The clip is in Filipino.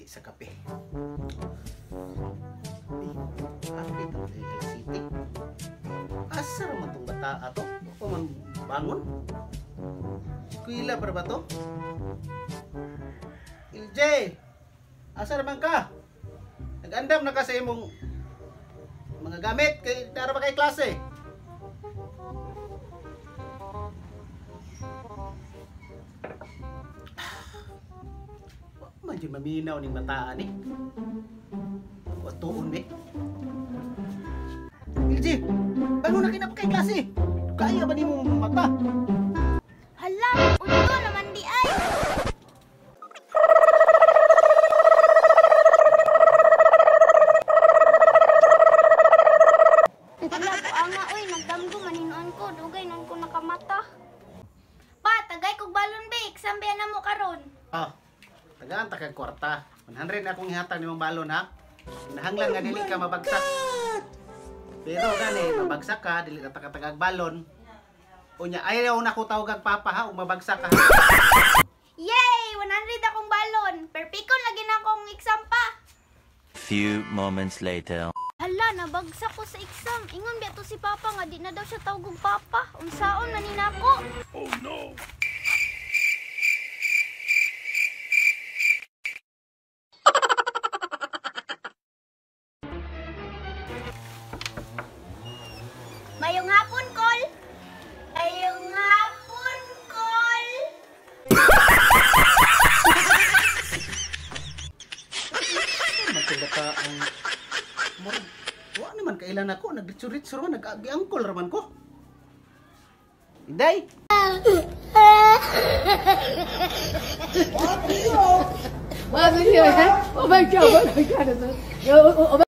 Sa kape. Asa naman itong bata ato? Ako man bangon? Eskwela para ba to? LJ! Asa naman ka? Nag-andam na kasi imong mga gamit kay dara ba kay klase? Medyo maminaw ning mataan eh. Watuon eh. LJ, bangon na kinapa kay klase. Kaya ba ni mo mata? Hala, unto naman di ay. Hala ko anga oy, nagdamgo maninuan ko, dugay nan ko nakamata. Pa, tagay kog balon be, exam ba na mo karon? Ah. Tagaan ta kag kwarta. 100 na akong ihatag nimong balon ha. Nahanglan nga dili ka mabagsak. Pero gani mabagsak ka dili ka tagag balon. Unya ayaw na ko tawag papa ha ug mabagsak ka. Yay! 100 akong balon. Perpikon lagi na akong exam pa. Few moments later. Hala, nabagsak ko sa exam. Ingon biya to si papa nga di na daw siya tawag og papa. Unsaon na ninako? Oh no. Mayong hapon, Col! Mayong hapon, Col! Magkagata ang murag. Wa naman kailan ako nagritsurit-sur man nag-angkol raman ko. Inday. Oh my God! Oh my God!